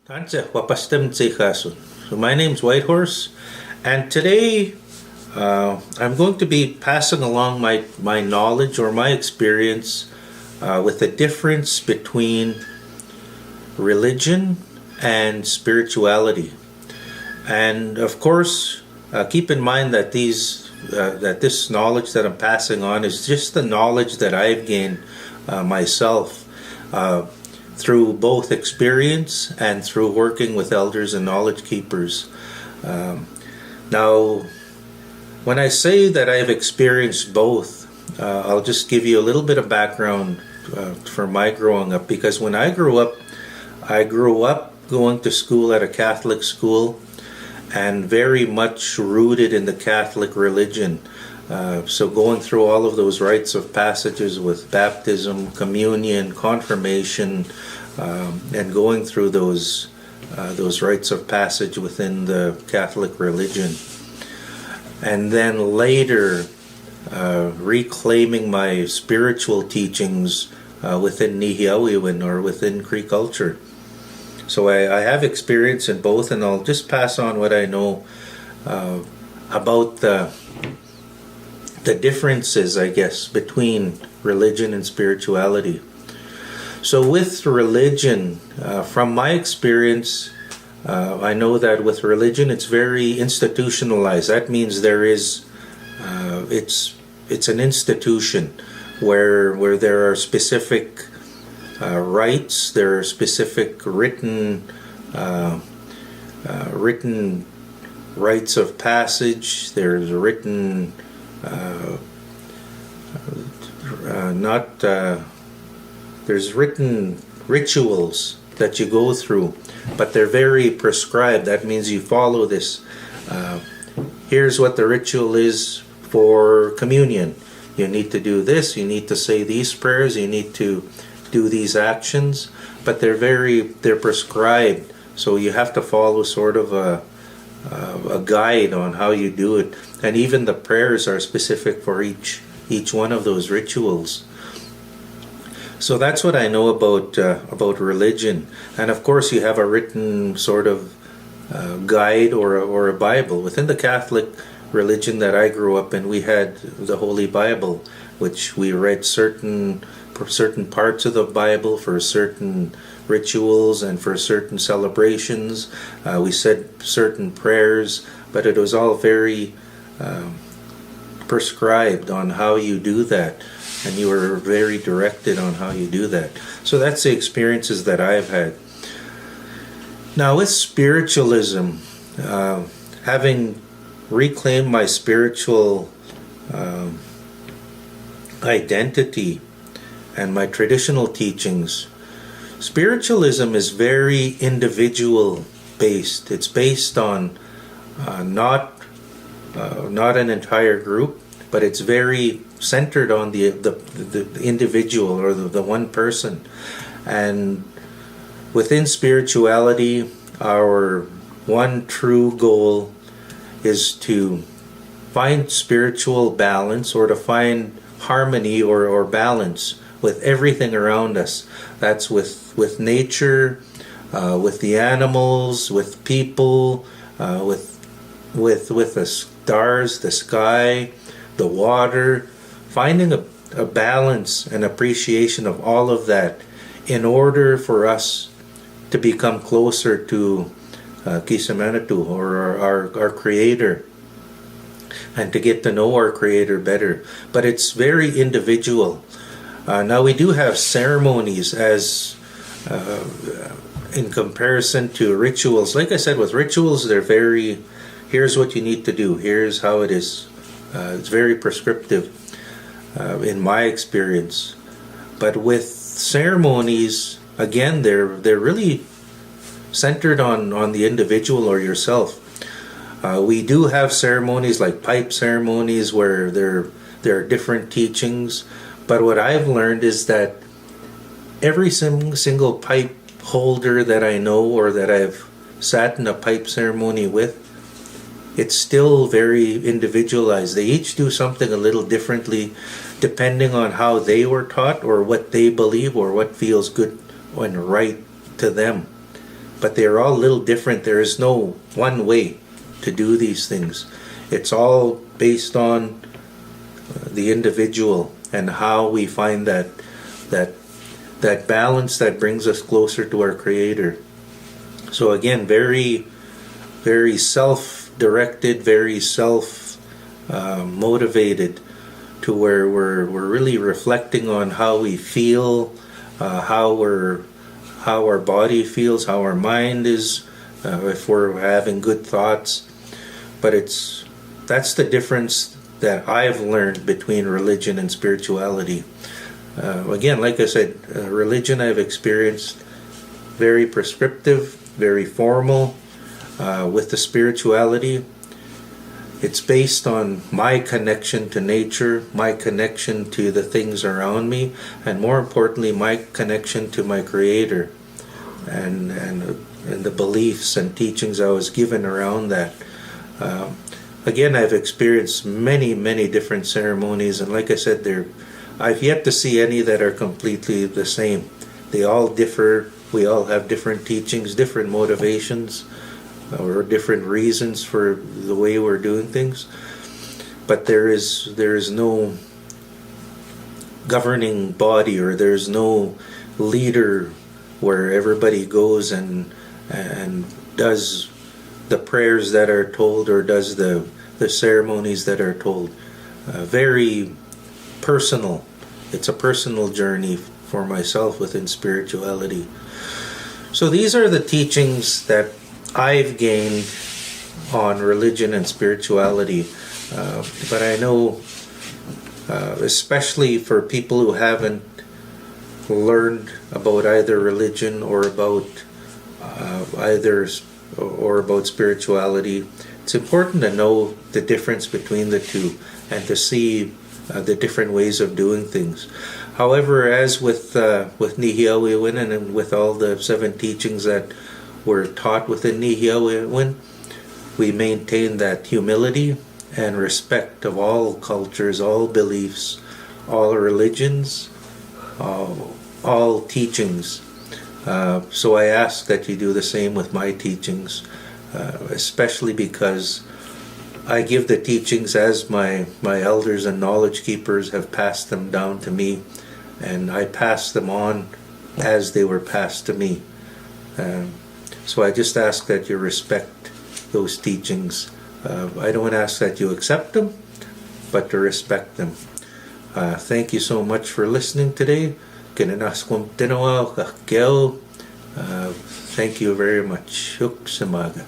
Tanse wapastem tseikasun. So my name's Whitehorse, and today I'm going to be passing along my knowledge or my experience with the difference between religion and spirituality. And of course, keep in mind that this knowledge that I'm passing on is just the knowledge that I've gained myself. Through both experience and through working with elders and knowledge keepers. Now, when I say that I've experienced both, I'll just give you a little bit of background for my growing up, because when I grew up going to school at a Catholic school and very much rooted in the Catholic religion. So going through all of those rites of passages with baptism, communion, confirmation, and going through those rites of passage within the Catholic religion. And then later reclaiming my spiritual teachings within Nihiawiwin or within Cree culture. So I have experience in both, and I'll just pass on what I know about the differences, I guess, between religion and spirituality. So with religion, from my experience, I know that with religion it's very institutionalized. That means there is, it's an institution where there are specific rites, there are specific written rites of passage. There's written there's written rituals that you go through, but they're very prescribed. That means you follow this. Here's what the ritual is for communion. You need to do this, you need to say these prayers, you need to do these actions, but they're prescribed, so you have to follow sort of a guide on how you do it. And even the prayers are specific for each one of those rituals. So that's what I know about religion. And of course you have a written sort of guide or a Bible. Within the Catholic religion that I grew up in, we had the Holy Bible, which we read certain parts of the Bible for certain rituals and for certain celebrations. We said certain prayers, but it was all very prescribed on how you do that, and you were very directed on how you do that. So that's the experiences that I've had. Now with spiritualism, having reclaimed my spiritual identity and my traditional teachings, spiritualism is very individual based. It's based on not an entire group, but it's very centered on the individual or the one person. And within spirituality, our one true goal is to find spiritual balance, or to find harmony or balance with everything around us. That's with nature, with the animals, with people, with the stars, the sky, the water, finding a balance and appreciation of all of that in order for us to become closer to Kisamanatu, or our Creator, and to get to know our Creator better. But it's very individual. Now we do have ceremonies as in comparison to rituals. Like I said, with rituals, they're very, here's what you need to do, here's how it is. It's very prescriptive in my experience. But with ceremonies, again, they're really centered on the individual or yourself. We do have ceremonies like pipe ceremonies where there are different teachings, but what I've learned is that every single pipe holder that I know or that I've sat in a pipe ceremony with, it's still very individualized. They each do something a little differently depending on how they were taught or what they believe or what feels good and right to them. but they're all a little different. There is no one way to do these things. It's all based on the individual and how we find that balance that brings us closer to our Creator. So again, very, very self-directed, very self-motivated, to where we're really reflecting on how we feel, how our body feels, how our mind is, if we're having good thoughts. But that's the difference that I've learned between religion and spirituality. Again, like I said, religion I've experienced very prescriptive, very formal. With the spirituality, it's based on my connection to nature, my connection to the things around me, and more importantly, my connection to my Creator, and the beliefs and teachings I was given around that. Again, I've experienced many, many different ceremonies, and like I said, I've yet to see any that are completely the same. They all differ. We all have different teachings, different motivations, or different reasons for the way we're doing things. But there is no governing body, or there's no leader where everybody goes and does the prayers that are told, or does the ceremonies that are told. Very personal. It's a personal journey for myself within spirituality. So these are the teachings that I've gained on religion and spirituality. But I know, especially for people who haven't learned about either religion or about about spirituality, it's important to know the difference between the two and to see the different ways of doing things. However, as with Nihiyawiwin and with all the 7 teachings that were taught within Nihiyawiwin, we maintain that humility and respect of all cultures, all beliefs, all religions, all teachings. So I ask that you do the same with my teachings, especially because I give the teachings as my elders and knowledge keepers have passed them down to me, and I pass them on as they were passed to me. So I just ask that you respect those teachings. I don't ask that you accept them, but to respect them. Thank you so much for listening today. Thank you very much. Huk samaga.